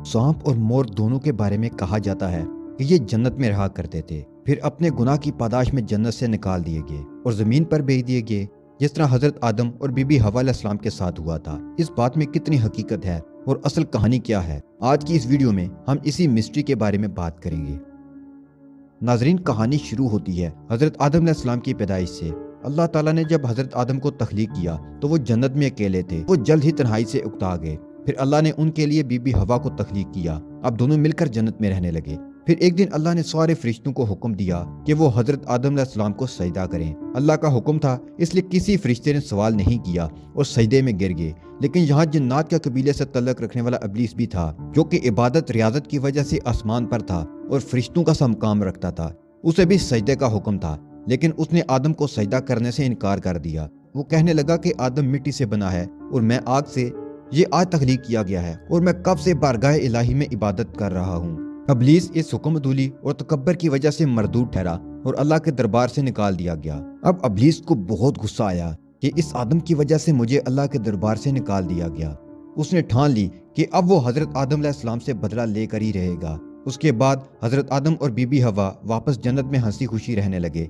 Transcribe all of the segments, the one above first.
सांप और मोर दोनों के बारे में कहा जाता है कि ये जन्नत में रहा करते थे, फिर अपने गुनाह की पादाश में जन्नत से निकाल दिए गए और ज़मीन पर भेज दिए गए, जिस तरह हज़रत आदम और बीबी हवा अलैहिस्सलाम के साथ हुआ था। इस बात में कितनी हकीकत है और असल कहानी क्या है, आज की इस वीडियो में हम इसी मिस्ट्री के बारे में बात करेंगे। नाजरीन, कहानी शुरू होती है हज़रत आदम अलैहिस्सलाम की पैदाइश से। अल्लाह ताला ने जब हज़रत आदम को तख्लीक किया तो वो जन्नत में अकेले थे। वो जल्द ही तन्हाई से उकता गए। फिर अल्लाह ने उनके लिए बीबी हवा को तख्लीक किया। अब दोनों मिलकर जन्नत में रहने लगे। फिर एक दिन अल्लाह ने सारे फरिश्तों को हुक्म दिया कि वो हज़रत आदम अलैहिस्सलाम को सजदा करें। अल्लाह का हुक्म था, इसलिए किसी फरिश्ते ने सवाल नहीं किया और सजदे में गिर गए। लेकिन यहाँ जिन्नात का कबीले से तल्लुक़ रखने वाला इब्लीस भी था, जो कि इबादत रियाजत की वजह से आसमान पर था और फरिश्तों का सा मकाम रखता था। उसे भी सजदे का हुक्म था, लेकिन उसने आदम को सजदा करने से इनकार कर दिया। वो कहने लगा कि आदम मिट्टी से बना है और मैं आग से, ये आज तख्लीक किया गया है और मैं कब से बारगाह इलाही में इबादत कर रहा हूँ। इब्लीस इस हुक्मदूली और तकब्बर की वजह से मरदूद ठहरा और अल्लाह के दरबार से निकाल दिया गया। अब इब्लीस को बहुत गुस्सा आया कि इस आदम की वजह से मुझे अल्लाह के दरबार से निकाल दिया गया। उसने ठान ली कि अब वो हज़रत आदम अलैहिस्सलाम से बदला लेकर ही रहेगा। उसके बाद हज़रत आदम और बीबी हवा वापस जन्नत में हंसी खुशी रहने लगे।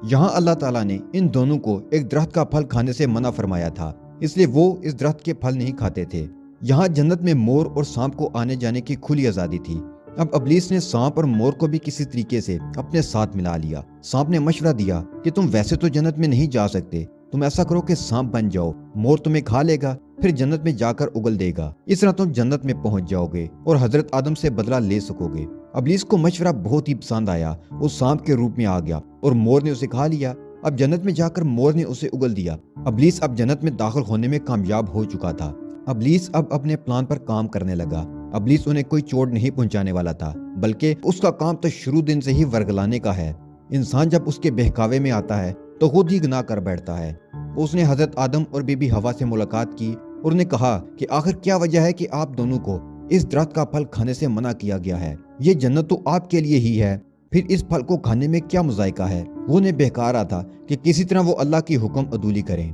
यहाँ अल्लाह ताला ने इन दोनों को एक दरख्त का फल खाने से मना फरमाया था, इसलिए वो इस दरख्त के फल नहीं खाते थे। यहाँ जन्नत में मोर और सांप को आने जाने की खुली आज़ादी थी। अब इब्लीस ने सांप और मोर को भी किसी तरीके से अपने साथ मिला लिया। सांप ने मशवरा दिया कि तुम वैसे तो जन्नत में नहीं जा सकते, तुम ऐसा करो कि सांप बन जाओ, मोर तुम्हें खा लेगा, फिर जन्नत में जाकर उगल देगा। इस तरह तुम जन्नत में पहुंच जाओगे और हजरत आदम से बदला ले सकोगे। इब्लीस को मशवरा बहुत ही पसंद आया। वो सांप के रूप में आ गया और मोर ने उसे खा लिया। अब जन्नत में जाकर मोर ने उसे उगल दिया। इब्लीस अब जन्नत में दाखिल होने में कामयाब हो चुका था। इब्लीस अब अपने प्लान पर काम करने लगा। इब्लीस उन्हें कोई चोट नहीं पहुंचाने वाला था, बल्कि उसका काम तो शुरू दिन से ही वर्गलाने का है। इंसान जब उसके बहकावे में आता है तो खुद ही गुनाह कर बैठता है। उसने हजरत आदम और बीबी हवा से मुलाकात की और उन्हें कहा कि आखिर क्या वजह है कि आप दोनों को इस दरख्त का फल खाने से मना किया गया है। ये जन्नत तो आपके लिए ही है, फिर इस फल को खाने में क्या मुज़ायका है। वो उन्हें बहका रहा था कि किसी तरह वो अल्लाह की हुक्म अदूली करें,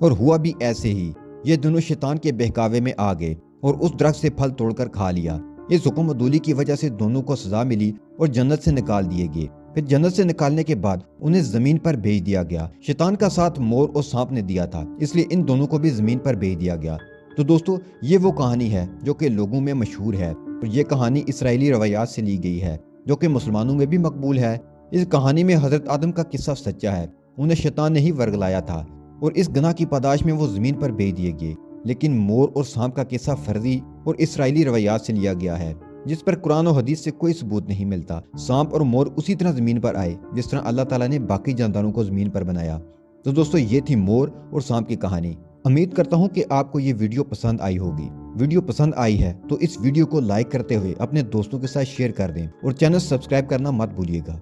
और हुआ भी ऐसे ही। ये दोनों शैतान के बहकावे में आ गए और उस दरख्त से फल तोड़कर खा लिया। इस हुक्म अदूली की वजह से दोनों को सजा मिली और जन्नत से निकाल दिए गए। फिर जन्नत से निकालने के बाद उन्हें जमीन पर भेज दिया गया। शैतान का साथ मोर और सांप ने दिया था, इसलिए इन दोनों को भी जमीन पर भेज दिया गया। तो दोस्तों, ये वो कहानी है जो कि लोगों में मशहूर है और ये कहानी इसराइली रवायात से ली गई है, जो कि मुसलमानों में भी मकबूल है। इस कहानी में हजरत आदम का किस्सा सच्चा है। उन्हें शैतान ने ही वर्गलाया था और इस गुनाह की पादाश में वो जमीन पर भेज दिए गए। लेकिन मोर और सांप का किस्सा फर्जी और इसराइली रवायात से लिया गया है, जिस पर कुरान और हदीस से कोई सबूत नहीं मिलता। सांप और मोर उसी तरह जमीन पर आए जिस तरह अल्लाह ताला ने बाकी जानदारों को जमीन पर बनाया। तो दोस्तों, ये थी मोर और सांप की कहानी। उम्मीद करता हूँ कि आपको ये वीडियो पसंद आई होगी। वीडियो पसंद आई है तो इस वीडियो को लाइक करते हुए अपने दोस्तों के साथ शेयर कर दें और चैनल सब्सक्राइब करना मत भूलिएगा।